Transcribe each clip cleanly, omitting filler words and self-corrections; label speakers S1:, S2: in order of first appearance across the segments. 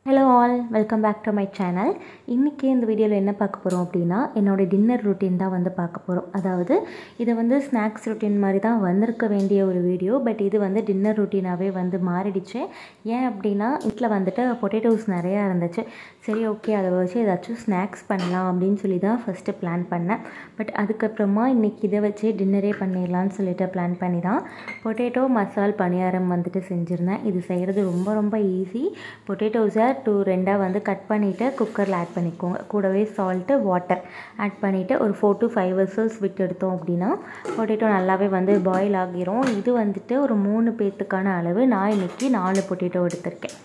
S1: Hello all, welcome back to my channel. இன்னைக்கு இந்த வீடியோல என்ன பார்க்க போறோம் அப்படினா என்னோட டின்னர் ரூட்டீன் தான் வந்து பார்க்க போறோம். அதாவது இது வந்து ஸ்நாக்ஸ் ரூட்டீன் மாதிரி தான் வந்திருக்க வேண்டிய ஒரு வீடியோ, பட் இது வந்து டின்னர் ரூட்டீனாவே வந்து மாறிடுச்சு. ஏன் அப்படினா வீட்ல வந்துட்டு பொட்டேட்டோஸ் நிறைய இருந்துச்சு. சரி ஓகே அதை வச்சு ஏதாச்சும் ஸ்நாக்ஸ் பண்ணலாம் அப்படின்னு சொல்லி தான் ஃபர்ஸ்ட் பிளான் பண்ணேன். பட் அதுக்கப்புறமா இன்னைக்கு இதை வச்சு டின்னரே பண்ணிடலாம்னு சொல்லிட்டு பிளான் பண்ணி தான் பொட்டேட்டோ மசால் பணியாரம் வந்துட்டு செஞ்சுருந்தேன். இது செய்கிறது ரொம்ப ஈஸி. பொட்டேட்டோஸை ரெண்டாக வந்து கட் பண்ணிவிட்டு குக்கரில் ஆட் பண்ணிக்கோங்க. கூடவே சால்ட்டு வாட்டர் ஆட் பண்ணிவிட்டு ஒரு 4 to 5 விசில்ஸ் விட்டு எடுத்தோம் அப்படின்னா பொட்டேட்டோ நல்லாவே வந்து பாயில் ஆகிரும். இது வந்துட்டு ஒரு 3 பேர்த்துக்கான அளவு. நான் இன்றைக்கி 4 பொட்டேட்டோ எடுத்திருக்கேன்.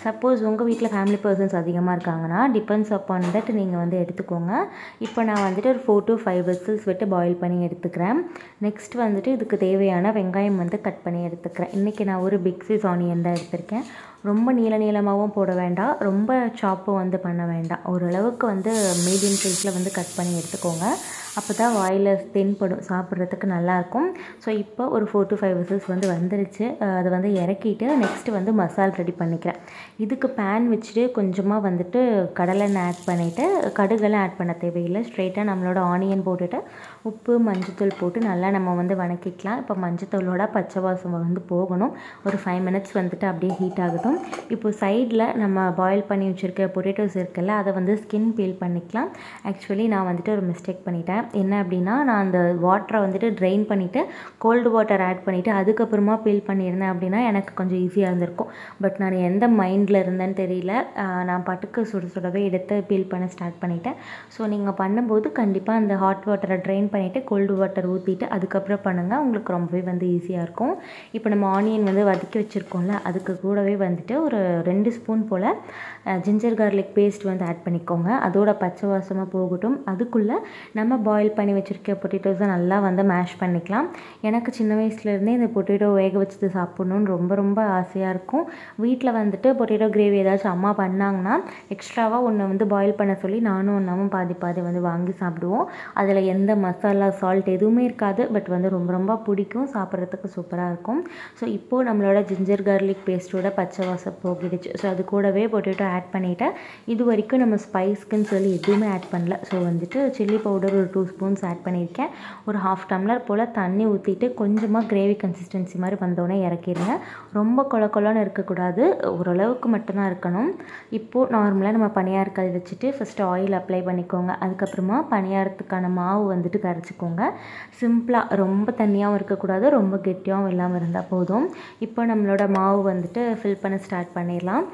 S1: சப்போஸ் உங்கள் வீட்டில் ஃபேமிலி பர்சன்ஸ் அதிகமாக இருக்காங்கன்னா டிபெண்ட்ஸ் அப்பான் தட் நீங்கள் வந்து எடுத்துக்கோங்க. இப்போ நான் வந்துட்டு ஒரு 4 to 5 விசில்ஸ் விட்டு பாயில் பண்ணி எடுத்துக்கிறேன். நெக்ஸ்ட் வந்துட்டு இதுக்கு தேவையான வெங்காயம் வந்து கட் பண்ணி எடுத்துக்கிறேன். இன்றைக்கி நான் ஒரு பிக் சைஸ் ஆனியன் தான் எடுத்திருக்கேன். ரொம்ப நீளமாகவும் போட வேண்டாம், ரொம்ப சாப்பும் வந்து பண்ண வேண்டாம். ஓரளவுக்கு வந்து மீடியம் சைஸில் வந்து கட் பண்ணி எடுத்துக்கோங்க. அப்போ தான் வாயில் தென்படும், சாப்பிட்றதுக்கு நல்லாயிருக்கும். ஸோ இப்போ ஒரு 4 to 5 விசில்ஸ் வந்து வந்துருச்சு. அதை வந்து இறக்கிட்டு நெக்ஸ்ட்டு வந்து மசால் ரெடி பண்ணிக்கிறேன். இதுக்கு பேன் வச்சுட்டு கொஞ்சமாக வந்துட்டு கடலெண்ணெய் ஆட் பண்ணிவிட்டு கடுகெல்லாம் ஆட் பண்ண தேவையில்லை. ஸ்ட்ரெயிட்டாக நம்மளோட ஆனியன் போட்டுட்டு உப்பு மஞ்சத்தூள் போட்டு நல்லா நம்ம வந்து வணக்கிக்கலாம். இப்போ மஞ்சத்தூளோட பச்சை வாசம் வந்து போகணும். ஒரு 5 minutes வந்துட்டு அப்படியே ஹீட் ஆகட்டும். இப்போ சைடில் நம்ம பாயில் பண்ணி வச்சுருக்க பொட்டேட்டோஸ் இருக்குல்ல, அதை வந்து ஸ்கின் பீல் பண்ணிக்கலாம். ஆக்சுவலி நான் வந்துட்டு ஒரு மிஸ்டேக் பண்ணிட்டேன். என்ன அப்படின்னா நான் அந்த வாட்டரை வந்துட்டு ட்ரெயின் பண்ணிவிட்டு கோல்டு வாட்டர் ஆட் பண்ணிவிட்டு அதுக்கப்புறமா பீல் பண்ணியிருந்தேன் அப்படின்னா எனக்கு கொஞ்சம் ஈஸியாக இருந்திருக்கும். பட் நான் எந்த மைண்டில் இருந்தேன்னு தெரியல, நான் பாட்டுக்கு சுடவே எடுத்து பீல் பண்ண ஸ்டார்ட் பண்ணிட்டேன். ஸோ நீங்கள் பண்ணும்போது கண்டிப்பாக அந்த ஹாட் வாட்டரை ட்ரெயின் பண்ணிவிட்டு கோல்டு வாட்டர் ஊற்றிட்டு அதுக்கப்புறம் பண்ணுங்கள், உங்களுக்கு ரொம்பவே வந்து ஈஸியாக இருக்கும். இப்போ நம்ம ஆனியன் வந்து வதக்கி வச்சுருக்கோம்ல, அதுக்கு கூடவே வந்துட்டு ஒரு 2 ஸ்பூன் போல் ஜிஞ்சர் கார்லிக் பேஸ்ட் வந்து ஆட் பண்ணிக்கோங்க. அதோட பச்சை வாசமாக போகட்டும். அதுக்குள்ளே நம்ம பாயில் பண்ணி வச்சுருக்க பொட்டேட்டோஸை நல்லா வந்து மேஷ் பண்ணிக்கலாம். எனக்கு சின்ன வயசுலேருந்தே இந்த பொட்டேட்டோ வேக வச்சது சாப்பிட்ணுன்னு ரொம்ப ஆசையாக இருக்கும். வீட்டில் வந்துட்டு பொட்டேட்டோ கிரேவி ஏதாச்சும் அம்மா பண்ணாங்கன்னா எக்ஸ்ட்ராவாக ஒன்று வந்து பாயில் பண்ண சொல்லி நானும் ஒன்றாவும் பாதி வந்து வாங்கி சாப்பிடுவோம். அதில் எந்த மசாலா சால்ட் எதுவுமே இருக்காது, பட் வந்து ரொம்ப பிடிக்கும், சாப்பிட்றதுக்கு சூப்பராக இருக்கும். ஸோ இப்போது நம்மளோட ஜிஞ்சர் கார்லிக் பேஸ்ட்டோட பச்சை வாசம் போகிடுச்சு. ஸோ அது கூடவே பொட்டேட்டோ ஆட் பண்ணிவிட்டேன். இது வரைக்கும் நம்ம ஸ்பைஸ்க்குன்னு சொல்லி எதுவுமே ஆட் பண்ணல. ஸோ வந்துட்டு சில்லி பவுடர் ஒரு 2 ஸ்பூன்ஸ் ஆட் பண்ணியிருக்கேன். ஒரு 1/2 டம்ளர் போல் தண்ணி ஊற்றிட்டு கொஞ்சமாக கிரேவி கன்சிஸ்டன்சி மாதிரி வந்தோடனே இறக்கிடுங்க. ரொம்ப கொலன்னு இருக்கக்கூடாது, ஓரளவுக்கு மட்டும்தான் இருக்கணும். இப்போது நார்மலாக நம்ம பணியாரக்கல் வச்சுட்டு ஃபஸ்ட்டு ஆயில் அப்ளை பண்ணிக்கோங்க. அதுக்கப்புறமா பணியாரத்துக்கான மாவு வந்துட்டு கரைச்சிக்கோங்க. சிம்பிளாக, ரொம்ப தண்ணியாகவும் இருக்கக்கூடாது, ரொம்ப கெட்டியாகவும் இல்லாமல் இருந்தால் போதும். இப்போ நம்மளோட மாவு வந்துட்டு ஃபில் பண்ண ஸ்டார்ட் பண்ணிடலாம்.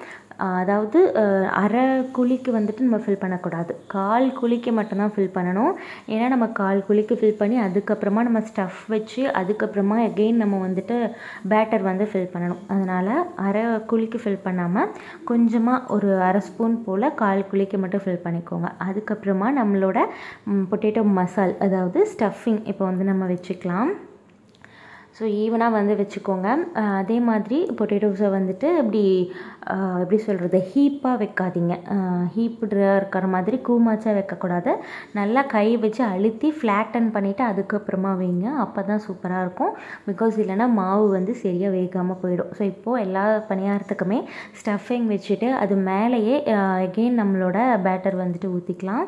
S1: அதாவது அரை குழிக்கு வந்துட்டு நம்ம ஃபில் பண்ணக்கூடாது, 1/4 குழிக்கு மட்டும்தான் ஃபில் பண்ணணும். ஏன்னா நம்ம 1/4 குழிக்கு ஃபில் பண்ணி அதுக்கப்புறமா நம்ம ஸ்டஃப் வச்சு அதுக்கப்புறமா எகெயின் நம்ம வந்துட்டு பேட்டர் வந்து ஃபில் பண்ணணும். அதனால் அரை குழிக்கு ஃபில் பண்ணாமல் கொஞ்சமாக ஒரு அரை ஸ்பூன் போல் 1/4 குழிக்கு மட்டும் ஃபில் பண்ணிக்கோங்க. அதுக்கப்புறமா நம்மளோட பொட்டேட்டோ மசால், அதாவது ஸ்டஃபிங் இப்போ வந்து நம்ம வச்சுக்கலாம். ஸோ ஈவனாக வந்து வச்சுக்கோங்க. அதே மாதிரி பொட்டேட்டோஸை வந்துட்டு எப்படி சொல்கிறது, ஹீப்பாக வைக்காதீங்க. ஹீப்டாக இருக்கிற மாதிரி கூமாச்சாக வைக்கக்கூடாது. நல்லா கை வச்சு அழுத்தி ஃப்ளாட்டன் பண்ணிவிட்டு அதுக்கப்புறமா வைங்க, அப்போ தான் சூப்பராக இருக்கும். பிகாஸ் இல்லைனா மாவு வந்து சரியாக வேகாமல் போயிடும். ஸோ இப்போது எல்லா பணியாரத்துக்குமே ஸ்டஃபிங் வச்சுட்டு அது மேலேயே எகெயின் நம்மளோட பேட்டர் வந்துட்டு ஊற்றிக்கலாம்.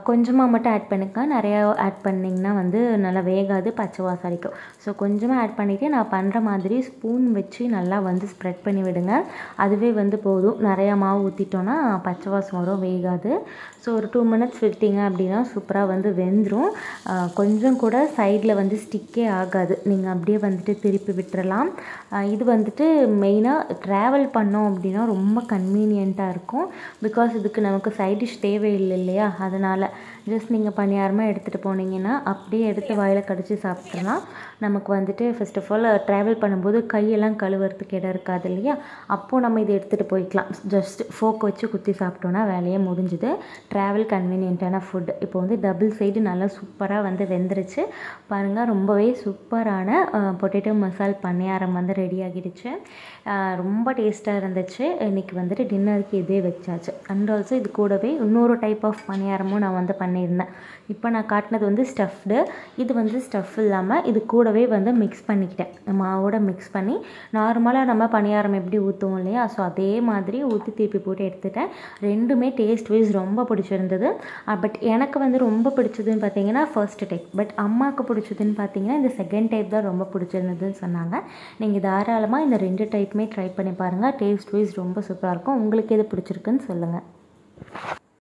S1: கொஞ்சமாக மட்டும் ஆட் பண்ணிக்க, நிறையா ஆட் பண்ணிங்கன்னா வந்து நல்லா வேகாது, பச்சை வாசம் அடிக்கும். ஸோ கொஞ்சமாக ஆட் பண்ணிவிட்டு நான் பண்ணுற மாதிரி ஸ்பூன் வச்சு நல்லா வந்து ஸ்ப்ரெட் பண்ணி விடுங்க. அதுவே வந்து போதும். நிறையா மாவு ஊற்றிட்டோன்னா பச்சை வாசம் வரும், வேகாது. ஸோ ஒரு 2 minutes விட்டீங்க அப்படின்னா சூப்பராக வந்து வெந்துடும். கொஞ்சம் கூட சைடில் வந்து ஸ்டிக்கே ஆகாது. நீங்கள் அப்படியே வந்துட்டு திருப்பி விட்டுறலாம். இது வந்துட்டு மெயினாக ட்ராவல் பண்ணோம் அப்படின்னா ரொம்ப கன்வீனியண்ட்டாக இருக்கும். பிகாஸ் இதுக்கு நமக்கு சைட் டிஷ் தேவையில்லை இல்லையா, அதனால் ஜஸ்ட் நீங்கள் பணியாரமாக எடுத்துகிட்டு போனீங்கன்னா அப்படியே எடுத்து வாயில் கடிச்சு சாப்பிட்றலாம். நமக்கு வந்துட்டு ஃபர்ஸ்ட் ஆஃப் ஆல் ட்ராவல் பண்ணும்போது கையெல்லாம் கழுவுறதுக்கு இடம் இருக்காது இல்லையா, அப்போது நம்ம இதை எடுத்துகிட்டு போய்க்கலாம். ஜஸ்ட் ஃபோக் வச்சு குத்தி சாப்பிட்டோன்னா வேலையே முடிஞ்சுது. ட்ராவல் கன்வீனியண்ட்டான ஃபுட். இப்போ வந்து டபுள் சைடு நல்லா சூப்பராக வந்து வெந்துருச்சு பாருங்கள். ரொம்பவே சூப்பரான பொட்டேட்டோ மசால் பணியாரம் வந்து ரெடி ஆகிடுச்சு. ரொம்ப டேஸ்ட்டாக இருந்துச்சு. இன்றைக்கி வந்துட்டு டின்னருக்கு இதே வச்சாச்சு. அண்ட் ஆல்சோ இது கூடவே இன்னொரு டைப் ஆஃப் பணியாரமும் நான் பண்ணியிருந்தேன். இப்போ நான் காட்டினது வந்து ஸ்டஃப்டு, இது வந்து ஸ்டஃப் இல்லாமல் இது கூடவே வந்து மிக்ஸ் மிக்ஸ் பண்ணிக்கிட்டேன். மாவோட மிக்ஸ் பண்ணி நார்மலாக நம்ம பணியாரம் எப்படி ஊற்றுவோம் இல்லையா, ஸோ அதே மாதிரி ஊற்றி திருப்பி போட்டு எடுத்துட்டேன். ரெண்டுமே டேஸ்ட் வைஸ் ரொம்ப பிடிச்சிருந்தது. பட் எனக்கு வந்து ரொம்ப பிடிச்சதுன்னு பார்த்தீங்கன்னா ஃபர்ஸ்ட் டைப். பட் அம்மாவுக்கு பிடிச்சதுன்னு பார்த்தீங்கன்னா இந்த செகண்ட் டைப் தான் ரொம்ப பிடிச்சிருந்ததுன்னு சொன்னாங்க. நீங்கள் தாராளமாக இந்த 2 டைப்புமே ட்ரை பண்ணி பாருங்கள். டேஸ்ட் வைஸ் ரொம்ப சூப்பராக இருக்கும். உங்களுக்கு எது பிடிச்சிருக்குன்னு சொல்லுங்கள்.